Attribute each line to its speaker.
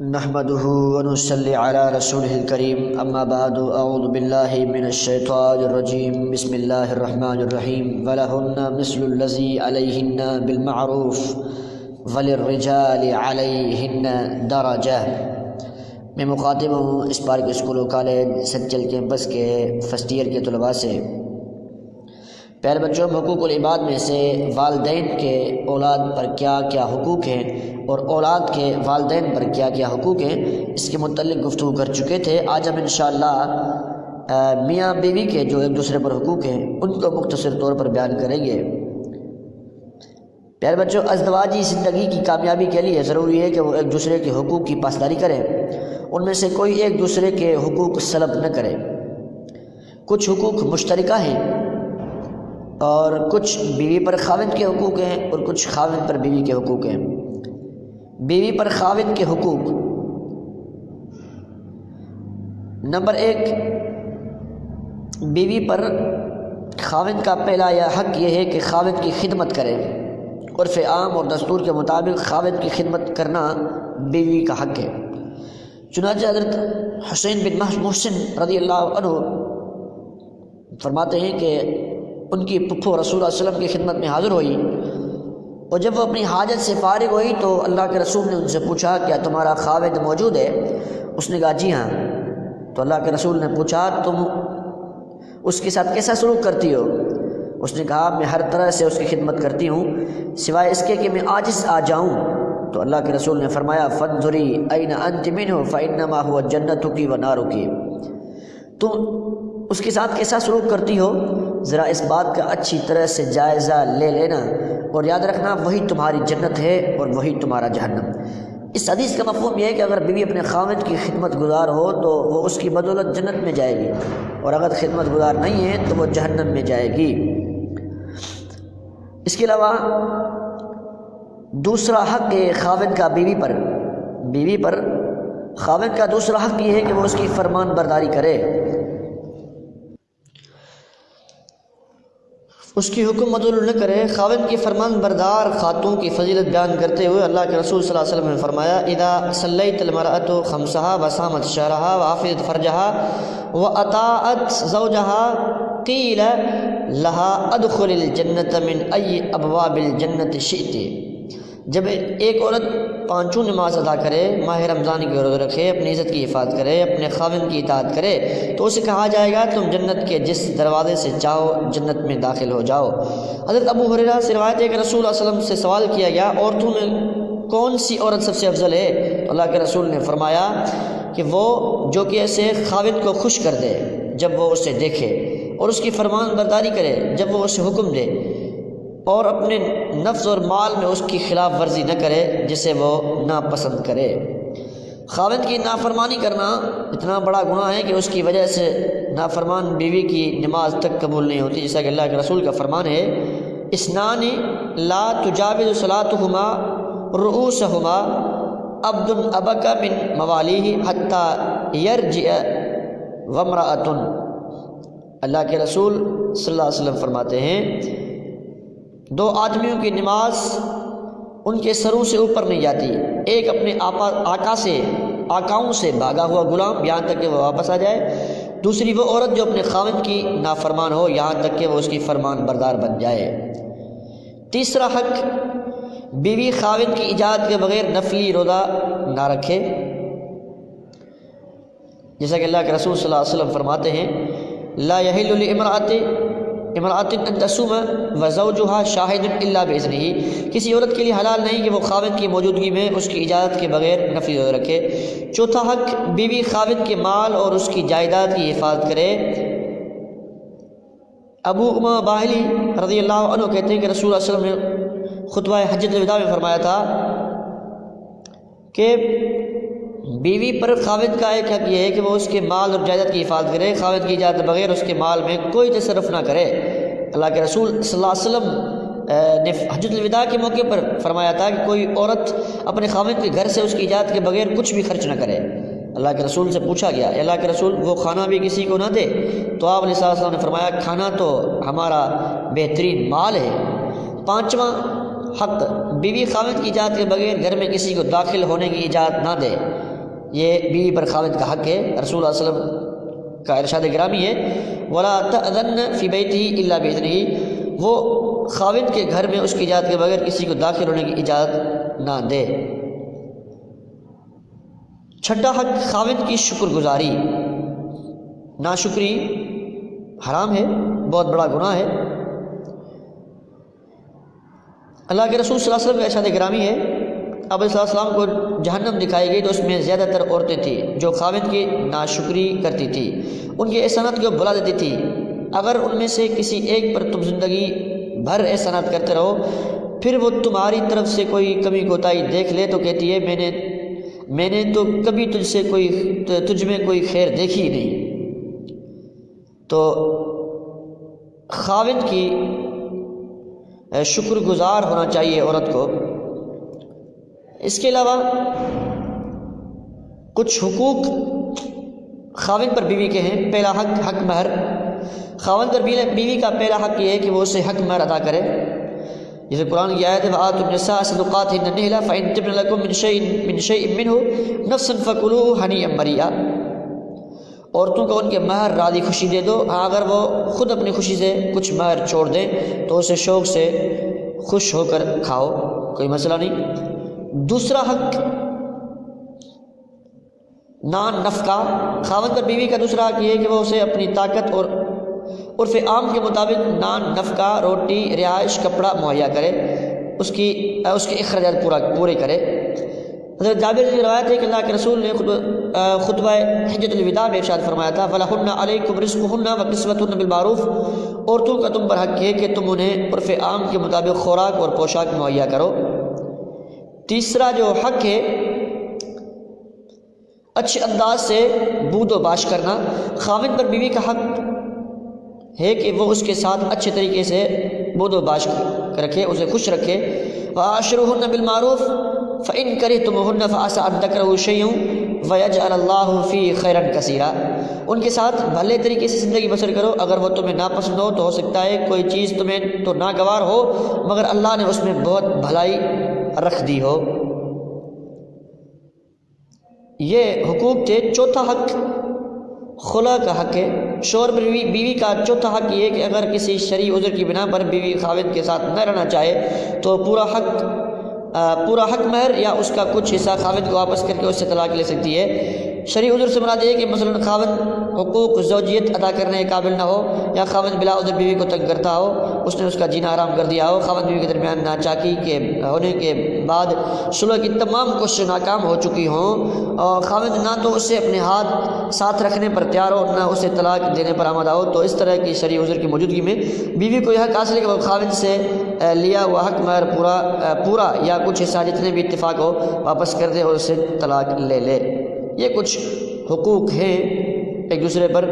Speaker 1: نحمده ونصلي على رسوله الكريم اما بعد اعوذ بالله من الشيطان الرجيم بسم الله الرحمن الرحيم ولهن مثل الذي عليهن بالمعروف وللرجال عليهن درجة۔ میں مخاطب ہوں اسپارک اسکول و کالج سنچل کیمپس کے فرسٹ ایئر کے طلباء سے۔ پیارے بچوں، حقوق العباد میں سے والدین کے اولاد پر کیا کیا حقوق ہیں اور اولاد کے والدین پر کیا کیا حقوق ہیں، اس کے متعلق گفتگو کر چکے تھے۔ آج ہم انشاءاللہ میاں بیوی کے جو ایک دوسرے پر حقوق ہیں ان کو مختصر طور پر بیان کریں گے۔ پیارے بچوں، ازدواجی زندگی کی کامیابی کے لیے ضروری ہے کہ وہ ایک دوسرے کے حقوق کی پاسداری کریں، ان میں سے کوئی ایک دوسرے کے حقوق سلب نہ کرے۔ کچھ حقوق مشترکہ ہیں اور کچھ بیوی پر خاوند کے حقوق ہیں اور کچھ خاوند پر بیوی کے حقوق ہیں۔ بیوی پر خاوند کے حقوق: نمبر 1، بیوی پر خاوند کا پہلا یہ حق یہ ہے کہ خاوند کی خدمت کرے۔ عرف عام اور دستور کے مطابق خاوند کی خدمت کرنا بیوی کا حق ہے۔ چنانچہ حضرت حسین بن محسن رضی اللہ عنہ فرماتے ہیں کہ ان کی پھپھو رسول اللہ علیہ وسلم کی خدمت میں حاضر ہوئی، اور جب وہ اپنی حاجت سے فارغ ہوئی تو اللہ کے رسول نے ان سے پوچھا کیا تمہارا خاوند موجود ہے؟ اس نے کہا جی ہاں۔ تو اللہ کے رسول نے پوچھا تم اس کے ساتھ کیسا سلوک کرتی ہو؟ اس نے کہا میں ہر طرح سے اس کی خدمت کرتی ہوں سوائے اس کے کہ میں عاجز آ جاؤں۔ تو اللہ کے رسول نے فرمایا فانظری این انت منہ فانما هو جنتک و نارک۔ تم اس کے ساتھ کیسا سلوک کرتی ہو، ذرا اس بات کا اچھی طرح سے جائزہ لے لینا اور یاد رکھنا وہی تمہاری جنت ہے اور وہی تمہارا جہنم۔ اس حدیث کا مفہوم یہ ہے کہ اگر بیوی اپنے خاوند کی خدمت گزار ہو تو وہ اس کی بدولت جنت میں جائے گی، اور اگر خدمت گزار نہیں ہے تو وہ جہنم میں جائے گی۔ اس کے علاوہ دوسرا حق ہے خاوند کا بیوی پر خاوند کا دوسرا حق یہ ہے کہ وہ اس کی فرمان برداری کرے، اس کی حکم عدول نہ کرے۔ خاوند کی فرمان بردار خاتون کی فضیلت بیان کرتے ہوئے اللہ کے رسول صلی اللہ علیہ وسلم نے فرمایا اذا صلیت المرأة خمسها وصامت شهرها وحفظت فرجها واطاعت زوجها قیل لها ادخل الجنة من ای ابواب الجنة شئت۔ جب ایک عورت پانچوں نماز ادا کرے، ماہ رمضان کی روزہ رکھے، اپنی عزت کی حفاظت کرے، اپنے خاوند کی اطاعت کرے تو اسے کہا جائے گا تم جنت کے جس دروازے سے چاہو جنت میں داخل ہو جاؤ۔ حضرت ابو ہریرہ سے روایت ہے کہ رسول اللہ صلی اللہ علیہ وسلم سے سوال کیا گیا عورتوں میں کون سی عورت سب سے افضل ہے؟ تو اللہ کے رسول نے فرمایا کہ وہ جو کہ ایسے خاوند کو خوش کر دے جب وہ اسے دیکھے، اور اس کی فرمان برداری کرے جب وہ اسے حکم دے، اور اپنے نفس اور مال میں اس کی خلاف ورزی نہ کرے جسے وہ ناپسند کرے۔ خاوند کی نافرمانی کرنا اتنا بڑا گناہ ہے کہ اس کی وجہ سے نافرمان بیوی کی نماز تک قبول نہیں ہوتی، جیسا کہ اللہ کے رسول کا فرمان ہے اسنان لا تجاوز صلاتهما رؤوسهما عبد ابک من موالیہ حتی یرجع وامرأۃ۔ اللہ کے رسول صلی اللہ علیہ وسلم فرماتے ہیں دو آدمیوں کی نماز ان کے سروں سے اوپر نہیں جاتی، ایک اپنے آقاؤں سے بھاگا ہوا غلام یہاں تک کہ وہ واپس آ جائے، دوسری وہ عورت جو اپنے خاوند کی نافرمان ہو یہاں تک کہ وہ اس کی فرمان بردار بن جائے۔ تیسرا حق، بیوی خاوند کی اجازت کے بغیر نفلی روزہ نہ رکھے، جیسا کہ اللہ کے رسول صلی اللہ علیہ وسلم فرماتے ہیں لا یحل لامرأۃ ان تصوم وزوجها شاہد الا باذنہ۔ کسی عورت کے لیے حلال نہیں کہ وہ خاوند کی موجودگی میں اس کی اجازت کے بغیر نفلی روزہ رکھے۔ چوتھا حق، بیوی خاوند کے مال اور اس کی جائیداد کی حفاظت کرے۔ ابو امامہ باہلی رضی اللہ عنہ کہتے ہیں کہ رسول اللہ صلی اللہ علیہ وسلم نے خطبہ حجۃ الوداع میں فرمایا تھا کہ بیوی پر خاوند کا ایک حق یہ ہے کہ وہ اس کے مال اور جائیداد کی حفاظت کرے، خاوند کی اجازت بغیر اس کے مال میں کوئی تصرف نہ کرے۔ اللہ کے رسول صلی اللہ علیہ وسلم نے حجۃ الوداع کے موقع پر فرمایا تھا کہ کوئی عورت اپنے خاوند کے گھر سے اس کی اجازت کے بغیر کچھ بھی خرچ نہ کرے۔ اللہ کے رسول سے پوچھا گیا اللہ کے رسول وہ کھانا بھی کسی کو نہ دے؟ تو آپ علیہ السلام نے فرمایا کھانا تو ہمارا بہترین مال ہے۔ پانچواں حق، بیوی خاوند کی اجازت کے بغیر گھر میں کسی کو داخل ہونے کی اجازت نہ دے۔ یہ بیوی پر خاوند کا حق ہے۔ رسول اللہ صلی اللہ علیہ وسلم کا ارشاد گرامی ہے وَلَا تَأْذَنَّ فِي بَيْتِهِ إِلَّا بِإِذْنِهِ، وہ خاوند کے گھر میں اس کی اجازت کے بغیر کسی کو داخل ہونے کی اجازت نہ دے۔ چھٹا حق خاوند کی شکر گزاری۔ ناشکری حرام ہے، بہت بڑا گناہ ہے۔ اللہ کے رسول صلی اللہ علیہ وسلم کا ارشاد گرامی ہے اب علیہ السلام کو جہنم دکھائی گئی تو اس میں زیادہ تر عورتیں تھیں جو خاوند کی ناشکری کرتی تھی، ان کے احسانات کو بھلا دیتی تھی۔ اگر ان میں سے کسی ایک پر تم زندگی بھر احسانات کرتے رہو، پھر وہ تمہاری طرف سے کوئی کمی کوتاہی دیکھ لے تو کہتی ہے میں نے تو کبھی تجھ میں کوئی خیر دیکھی ہی نہیں۔ تو خاوند کی شکر گزار ہونا چاہیے عورت کو۔ اس کے علاوہ کچھ حقوق خاوند پر بیوی کے ہیں۔ پہلا حق مہر۔ خاوند پر بیوی کا پہلا حق یہ ہے کہ وہ اسے حق مہر ادا کرے، جیسے قرآن کی آیت ہے وَآتُوا النِّسَاءَ صَدُقَاتِهِنَّ نِحْلَةً فَإِن طِبْنَ لَكُم مِّن شَيْءٍ مِّنْهُ نَفْسًا فَكُلُوهُ هَنِيئًا مَرِيئًا، عورتوں کو ان کے مہر راضی خوشی دے دو، ہاں اگر وہ خود اپنی خوشی سے کچھ مہر چھوڑ دیں تو اسے شوق سے خوش ہو کر کھاؤ، کوئی مسئلہ نہیں۔ دوسرا حق نان نفقہ۔ خاوند پر بیوی کا دوسرا حق یہ ہے کہ وہ اسے اپنی طاقت اور عرف عام کے مطابق نان نفقہ، روٹی، رہائش، کپڑا مہیا کرے، اس کے اخراجات پورے کرے۔ حضرت جابر کی روایت ہے کہ اللہ کے رسول نے خطبہ حجۃ الوداع میں ارشاد فرمایا تھا فَلَهُنَّ عَلَيْكُمْ رِزْقُهُنَّ وَكِسْوَتُهُنَّ بِالْمَعْرُوفِ، عورتوں کا تم پر حق ہے کہ تم انہیں عرف عام کے مطابق خوراک اور پوشاک مہیا کرو۔ تیسرا جو حق ہے اچھے انداز سے بود و باش کرنا۔ خاوند پر بیوی کا حق ہے کہ وہ اس کے ساتھ اچھے طریقے سے بود و باش رکھے، اسے خوش رکھے۔ وَعَاشِرُوهُنَّ بِالْمَعْرُوفِ فَإِن كَرِهْتُمُوهُنَّ فَعَسَىٰ أَن تَكْرَهُوا شَيْئًا وَيَجْعَلَ اللَّهُ فِيهِ خَيْرًا كَثِيرًا، ان کے ساتھ بھلے طریقے سے زندگی بسر کرو، اگر وہ تمہیں ناپسند ہو تو ہو سکتا ہے کوئی چیز تمہیں تو ناگوار ہو مگر اللہ نے اس میں بہت بھلائی رکھ دی ہو۔ یہ حقوق تھے۔ چوتھا حق خلا کا حق ہے۔ شوہر پر بیوی کا چوتھا حق یہ ہے کہ اگر کسی شرعی عذر کی بنا پر بیوی خاوند کے ساتھ نہ رہنا چاہے تو پورا حق مہر یا اس کا کچھ حصہ خاوند کو واپس کر کے اس سے طلاق لے سکتی ہے۔ شرعی عذر سے مراد یہ ہے کہ مثلا خاوند حقوق زوجیت ادا کرنے کے قابل نہ ہو، یا خاوند بلا عذر بیوی کو تنگ کرتا ہو، اس نے اس کا جینا حرام کر دیا ہو، خاوند بیوی کے درمیان ناچاکی کے ہونے کے بعد صلح کی تمام کوششیں ناکام ہو چکی ہوں، اور خاوند نہ تو اسے اپنے ہاتھ ساتھ رکھنے پر تیار ہو نہ اسے طلاق دینے پر آمادہ ہو، تو اس طرح کی شرعی عذر کی موجودگی میں بیوی کو یہ حق حاصل ہے کہ وہ خاوند سے لیا ہوا حق مہر پورا یا کچھ حصہ جتنے بھی اتفاق ہو واپس کر دے اور اسے طلاق لے لے۔ یہ کچھ حقوق ہیں ایک دوسرے پر